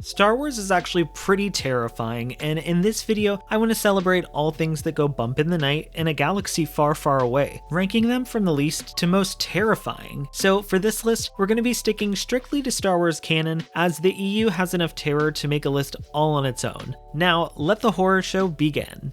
Star Wars is actually pretty terrifying, and in this video, I want to celebrate all things that go bump in the night in a galaxy far, far away, ranking them from the least to most terrifying. So for this list, we're going to be sticking strictly to Star Wars canon, as the EU has enough terror to make a list all on its own. Now, let the horror show begin.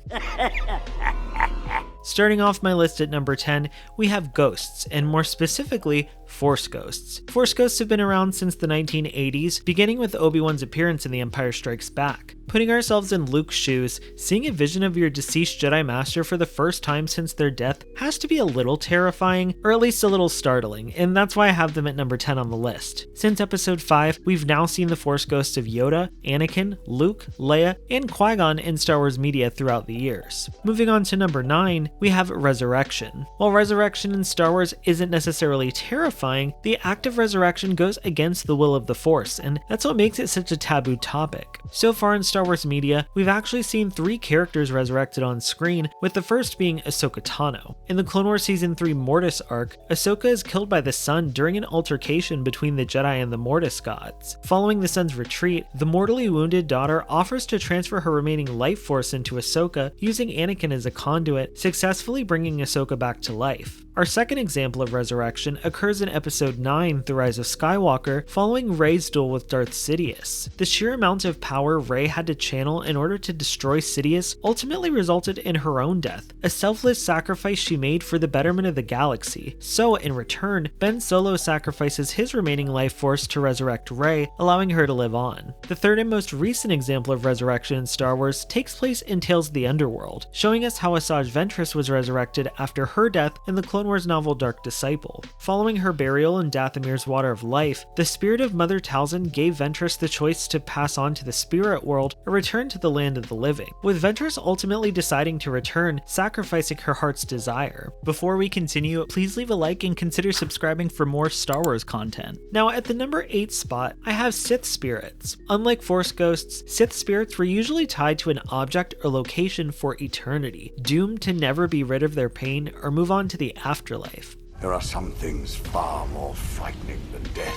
Starting off my list at number 10, we have ghosts, and more specifically, Force ghosts. Force ghosts have been around since the 1980s, beginning with Obi-Wan's appearance in The Empire Strikes Back. Putting ourselves in Luke's shoes, seeing a vision of your deceased Jedi Master for the first time since their death has to be a little terrifying, or at least a little startling, and that's why I have them at number 10 on the list. Since episode 5, we've now seen the Force ghosts of Yoda, Anakin, Luke, Leia, and Qui-Gon in Star Wars media throughout the years. Moving on to number 9, we have resurrection. While resurrection in Star Wars isn't necessarily terrifying, the act of resurrection goes against the will of the Force, and that's what makes it such a taboo topic. So far in Star Wars media, we've actually seen 3 characters resurrected on screen, with the first being Ahsoka Tano. In the Clone Wars Season 3 Mortis arc, Ahsoka is killed by the Sun during an altercation between the Jedi and the Mortis gods. Following the Sun's retreat, the mortally wounded daughter offers to transfer her remaining life force into Ahsoka, using Anakin as a conduit, successfully bringing Ahsoka back to life. Our second example of resurrection occurs in Episode 9, The Rise of Skywalker, following Rey's duel with Darth Sidious. The sheer amount of power Rey had to channel in order to destroy Sidious ultimately resulted in her own death, a selfless sacrifice she made for the betterment of the galaxy. So, in return, Ben Solo sacrifices his remaining life force to resurrect Rey, allowing her to live on. The third and most recent example of resurrection in Star Wars takes place in Tales of the Underworld, showing us how Asajj Ventress was resurrected after her death in the Clone Wars novel Dark Disciple. Following her burial in Dathomir's Water of Life, the spirit of Mother Talzin gave Ventress the choice to pass on to the spirit world or return to the land of the living, with Ventress ultimately deciding to return, sacrificing her heart's desire. Before we continue, please leave a like and consider subscribing for more Star Wars content. Now at the number 8 spot, I have Sith spirits. Unlike Force ghosts, Sith spirits were usually tied to an object or location for eternity, doomed to never be rid of their pain or move on to the afterlife. There are some things far more frightening than death.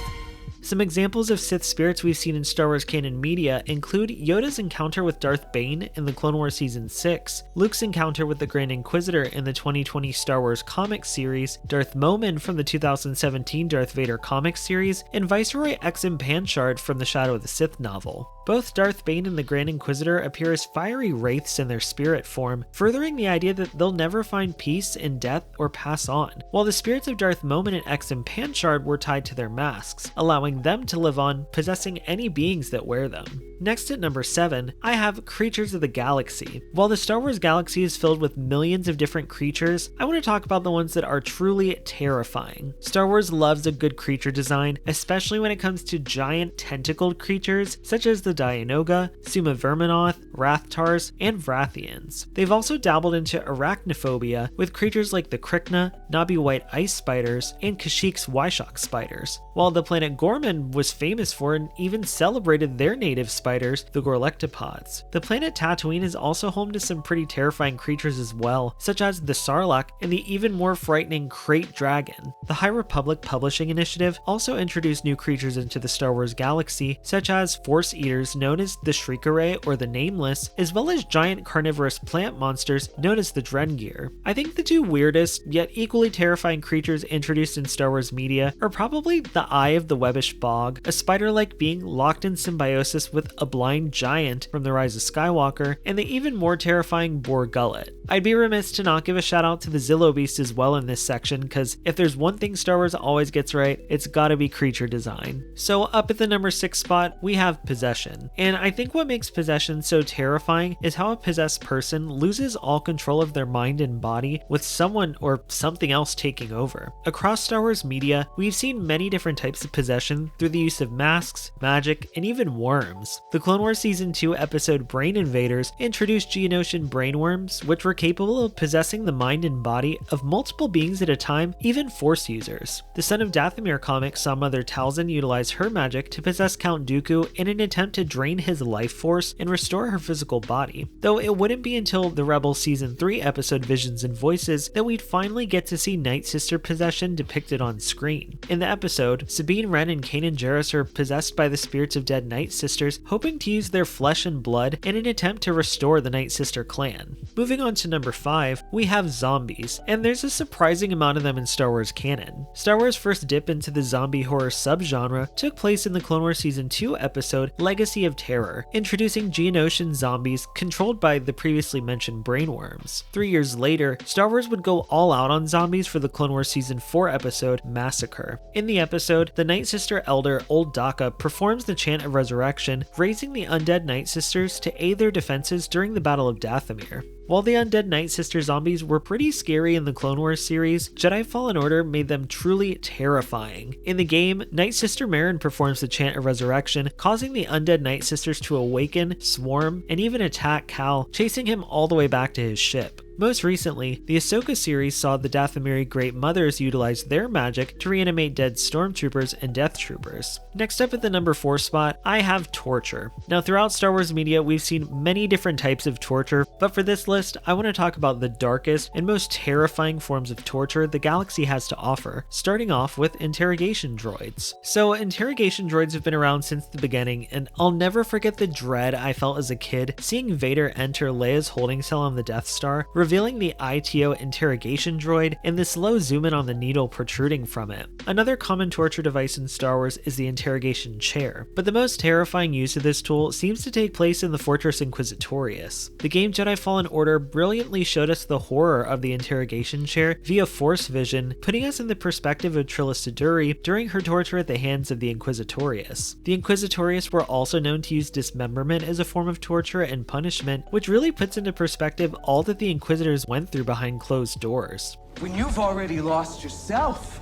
Some examples of Sith spirits we've seen in Star Wars canon media include Yoda's encounter with Darth Bane in the Clone Wars Season 6, Luke's encounter with the Grand Inquisitor in the 2020 Star Wars comic series, Darth Momin from the 2017 Darth Vader comic series, and Viceroy Exum Panchard from the Shadow of the Sith novel. Both Darth Bane and the Grand Inquisitor appear as fiery wraiths in their spirit form, furthering the idea that they'll never find peace in death or pass on, while the spirits of Darth Momin and Exum Panchard were tied to their masks, allowing them to live on, possessing any beings that wear them. Next at number 7, I have Creatures of the Galaxy. While the Star Wars galaxy is filled with millions of different creatures, I want to talk about the ones that are truly terrifying. Star Wars loves a good creature design, especially when it comes to giant tentacled creatures such as the Dianoga, Suma Verminoth, Rathtars, and Vrathians. They've also dabbled into arachnophobia with creatures like the Krykna, Nabi white ice spiders, and Kashyyyk's Wyshok spiders, while the planet Gorman was famous for and even celebrated their native spiders, the Gorlectopods. The planet Tatooine is also home to some pretty terrifying creatures as well, such as the Sarlacc and the even more frightening Krayt Dragon. The High Republic Publishing Initiative also introduced new creatures into the Star Wars galaxy, such as Force Eaters known as the Shriekarray or the Nameless, as well as giant carnivorous plant monsters known as the Drengir. I think the two weirdest, yet equally terrifying creatures introduced in Star Wars media are probably the Eye of the Webbish Bog, a spider-like being locked in symbiosis with a blind giant from The Rise of Skywalker, and the even more terrifying Boar Gullet. I'd be remiss to not give a shout out to the Zillo Beast as well in this section, because if there's one thing Star Wars always gets right, it's gotta be creature design. So up at the number 6 spot, we have Possession. And I think what makes Possession so terrifying is how a possessed person loses all control of their mind and body, with someone or something else taking over. Across Star Wars media, we've seen many different types of possession through the use of masks, magic, and even worms. The Clone Wars Season 2 episode Brain Invaders introduced Geonosian brainworms, which were capable of possessing the mind and body of multiple beings at a time, even Force users. The Son of Dathomir comic saw Mother Talzin utilize her magic to possess Count Dooku in an attempt to drain his life force and restore her physical body, though it wouldn't be until the Rebels Season 3 episode Visions and Voices that we'd finally get to see Night Sister possession depicted on screen. In the episode, Sabine Wren and Kanan Jarrus are possessed by the spirits of dead Night Sisters, hoping hoping to use their flesh and blood in an attempt to restore the Night Sister clan. Moving on to number 5, we have zombies, and there's a surprising amount of them in Star Wars canon. Star Wars' first dip into the zombie horror subgenre took place in the Clone Wars Season 2 episode Legacy of Terror, introducing Geonosian zombies controlled by the previously mentioned brainworms. 3 years later, Star Wars would go all out on zombies for the Clone Wars Season 4 episode Massacre. In the episode, the Night Sister Elder Old Daka performs the chant of resurrection, raising the undead Night Sisters to aid their defenses during the Battle of Dathomir. While the undead Night Sister zombies were pretty scary in the Clone Wars series, Jedi Fallen Order made them truly terrifying. In the game, Night Sister Merrin performs the chant of resurrection, causing the undead Night Sisters to awaken, swarm, and even attack Cal, chasing him all the way back to his ship. Most recently, the Ahsoka series saw the Dathomiri Great Mothers utilize their magic to reanimate dead stormtroopers and death troopers. Next up at the number 4 spot, I have torture. Now throughout Star Wars media, we've seen many different types of torture, but for this list, I want to talk about the darkest and most terrifying forms of torture the galaxy has to offer, starting off with interrogation droids. So interrogation droids have been around since the beginning, and I'll never forget the dread I felt as a kid seeing Vader enter Leia's holding cell on the Death Star, revealing the ITO interrogation droid and the slow zoom in on the needle protruding from it. Another common torture device in Star Wars is the interrogation chair, but the most terrifying use of this tool seems to take place in the Fortress Inquisitorius. The game Jedi Fallen Order brilliantly showed us the horror of the interrogation chair via Force Vision, putting us in the perspective of Trilla Siduri during her torture at the hands of the Inquisitorius. The Inquisitorius were also known to use dismemberment as a form of torture and punishment, which really puts into perspective all that the Inquisitors went through behind closed doors. When you've already lost yourself,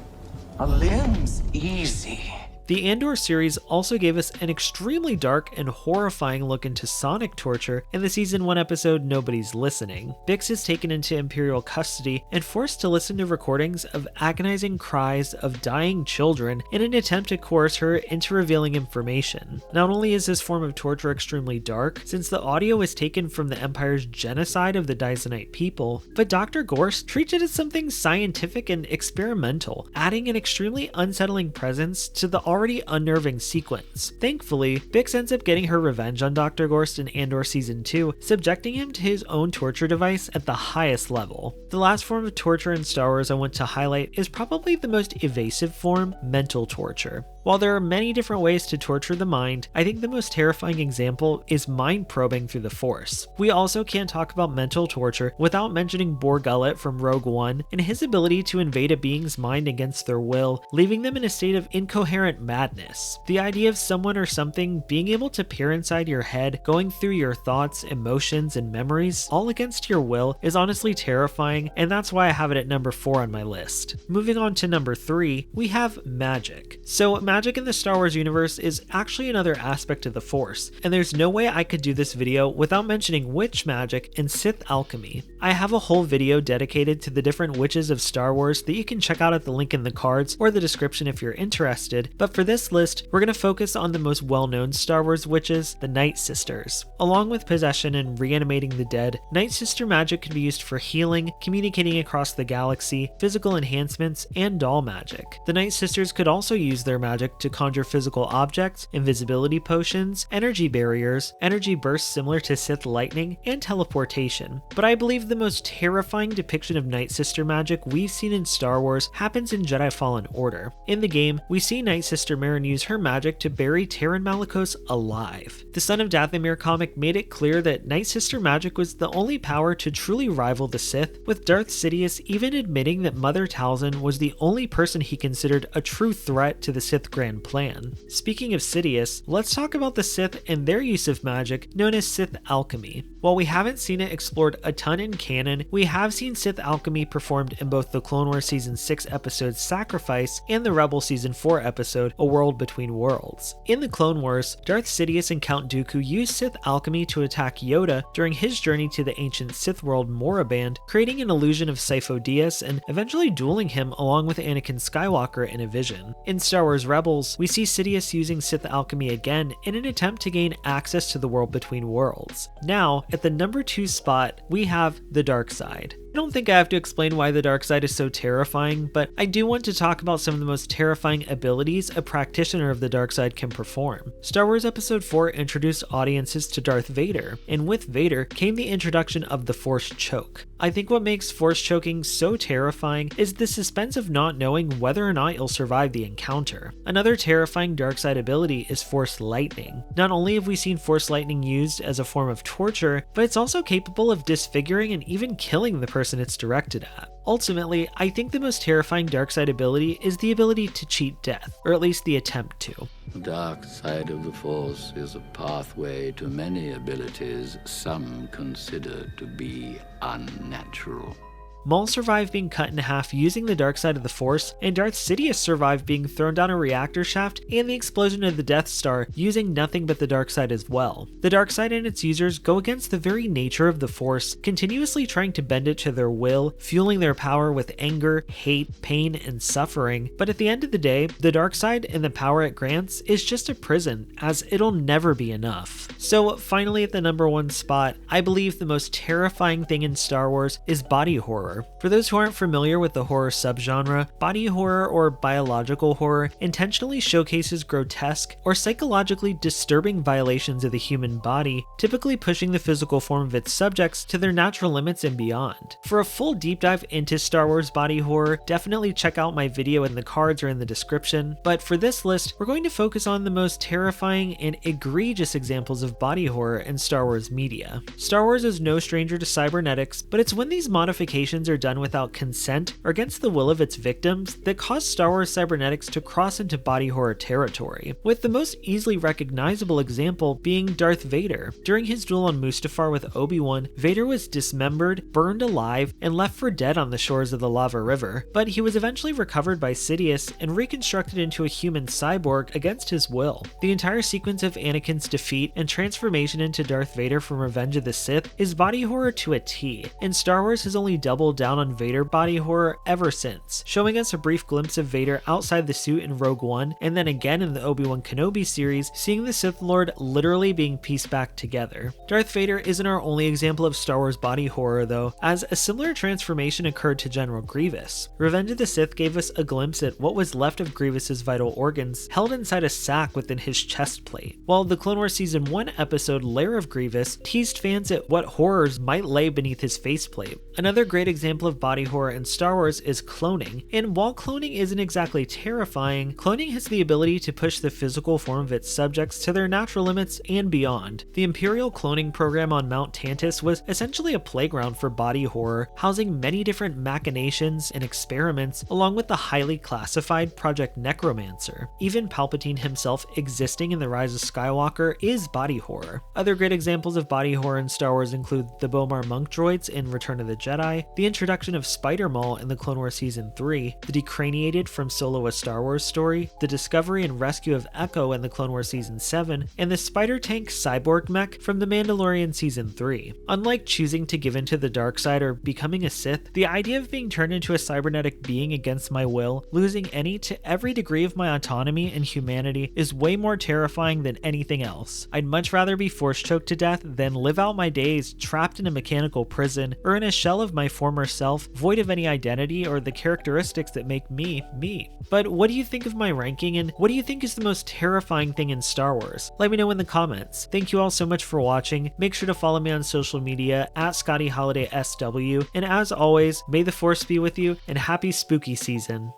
a limb's easy. The Andor series also gave us an extremely dark and horrifying look into Sonic torture in the Season 1 episode Nobody's Listening. Bix is taken into Imperial custody and forced to listen to recordings of agonizing cries of dying children in an attempt to coerce her into revealing information. Not only is this form of torture extremely dark, since the audio was taken from the Empire's genocide of the Dizonite people, but Dr. Gorst treats it as something scientific and experimental, adding an extremely unsettling presence to the already unnerving sequence. Thankfully, Bix ends up getting her revenge on Dr. Gorst in Andor Season 2, subjecting him to his own torture device at the highest level. The last form of torture in Star Wars I want to highlight is probably the most evasive form, mental torture. While there are many different ways to torture the mind, I think the most terrifying example is mind probing through the Force. We also can't talk about mental torture without mentioning Bor Gullet from Rogue One and his ability to invade a being's mind against their will, leaving them in a state of incoherent madness. The idea of someone or something being able to peer inside your head, going through your thoughts, emotions, and memories, all against your will, is honestly terrifying, and that's why I have it at number 4 on my list. Moving on to number 3, we have magic. So magic in the Star Wars universe is actually another aspect of the Force, and there's no way I could do this video without mentioning witch magic and Sith alchemy. I have a whole video dedicated to the different witches of Star Wars that you can check out at the link in the cards or the description if you're interested, but for this list, we're going to focus on the most well-known Star Wars witches, the Night Sisters. Along with possession and reanimating the dead, Night Sister magic can be used for healing, communicating across the galaxy, physical enhancements, and doll magic. The Night Sisters could also use their magic to conjure physical objects, invisibility potions, energy barriers, energy bursts similar to Sith lightning, and teleportation. But I believe the most terrifying depiction of Night Sister magic we've seen in Star Wars happens in Jedi Fallen Order. In the game, we see Night Sister Merrin use her magic to bury Taron Malicos alive. The Son of Dathomir comic made it clear that Night Sister magic was the only power to truly rival the Sith, with Darth Sidious even admitting that Mother Talzin was the only person he considered a true threat to the Sith grand plan. Speaking of Sidious, let's talk about the Sith and their use of magic known as Sith alchemy. While we haven't seen it explored a ton in canon, we have seen Sith alchemy performed in both the Clone Wars Season 6 episode Sacrifice and the Rebel Season 4 episode A World Between Worlds. In the Clone Wars, Darth Sidious and Count Dooku used Sith alchemy to attack Yoda during his journey to the ancient Sith world Moraband, creating an illusion of Sifo Dyas and eventually dueling him along with Anakin Skywalker in a vision. In Star Wars Rebels, we see Sidious using Sith alchemy again in an attempt to gain access to the World Between Worlds. Now, at the number 2 spot, we have the dark side. I don't think I have to explain why the dark side is so terrifying, but I do want to talk about some of the most terrifying abilities a practitioner of the dark side can perform. Star Wars Episode 4 introduced audiences to Darth Vader, and with Vader came the introduction of the Force Choke. I think what makes Force choking so terrifying is the suspense of not knowing whether or not you'll survive the encounter. Another terrifying dark side ability is Force Lightning. Not only have we seen Force Lightning used as a form of torture, but it's also capable of disfiguring and even killing the person it's directed at. Ultimately, I think the most terrifying dark side ability is the ability to cheat death, or at least the attempt to. The dark side of the Force is a pathway to many abilities some consider to be unnatural. Maul survived being cut in half using the dark side of the Force, and Darth Sidious survived being thrown down a reactor shaft and the explosion of the Death Star using nothing but the dark side as well. The dark side and its users go against the very nature of the Force, continuously trying to bend it to their will, fueling their power with anger, hate, pain, and suffering. But at the end of the day, the dark side and the power it grants is just a prison, as it'll never be enough. So finally at the number 1 spot, I believe the most terrifying thing in Star Wars is body horror. For those who aren't familiar with the horror subgenre, body horror or biological horror intentionally showcases grotesque or psychologically disturbing violations of the human body, typically pushing the physical form of its subjects to their natural limits and beyond. For a full deep dive into Star Wars body horror, definitely check out my video in the cards or in the description, but for this list, we're going to focus on the most terrifying and egregious examples of body horror in Star Wars media. Star Wars is no stranger to cybernetics, but it's when these modifications are done without consent or against the will of its victims that cause Star Wars cybernetics to cross into body horror territory, with the most easily recognizable example being Darth Vader. During his duel on Mustafar with Obi-Wan, Vader was dismembered, burned alive, and left for dead on the shores of the Lava River, but he was eventually recovered by Sidious and reconstructed into a human cyborg against his will. The entire sequence of Anakin's defeat and transformation into Darth Vader from Revenge of the Sith is body horror to a T, and Star Wars has only doubled down on Vader body horror ever since, showing us a brief glimpse of Vader outside the suit in Rogue One, and then again in the Obi-Wan Kenobi series, seeing the Sith Lord literally being pieced back together. Darth Vader isn't our only example of Star Wars body horror though, as a similar transformation occurred to General Grievous. Revenge of the Sith gave us a glimpse at what was left of Grievous's vital organs held inside a sack within his chest plate, while the Clone Wars Season 1 episode Lair of Grievous teased fans at what horrors might lay beneath his faceplate. Another great example of body horror in Star Wars is cloning, and while cloning isn't exactly terrifying, cloning has the ability to push the physical form of its subjects to their natural limits and beyond. The Imperial cloning program on Mount Tantus was essentially a playground for body horror, housing many different machinations and experiments, along with the highly classified Project Necromancer. Even Palpatine himself existing in The Rise of Skywalker is body horror. Other great examples of body horror in Star Wars include the Bomar monk droids in Return of the Jedi, the introduction of Spider-Maul in the Clone Wars Season 3, the Decraniated from Solo a Star Wars Story, the discovery and rescue of Echo in the Clone Wars Season 7, and the Spider Tank cyborg mech from The Mandalorian Season 3. Unlike choosing to give into the dark side or becoming a Sith, the idea of being turned into a cybernetic being against my will, losing any to every degree of my autonomy and humanity, is way more terrifying than anything else. I'd much rather be force choked to death than live out my days trapped in a mechanical prison or in a shell of my former self, void of any identity or the characteristics that make me, me. But what do you think of my ranking, and what do you think is the most terrifying thing in Star Wars? Let me know in the comments. Thank you all so much for watching. Make sure to follow me on social media at ScottyHolidaySW, and as always, may the Force be with you, and happy spooky season.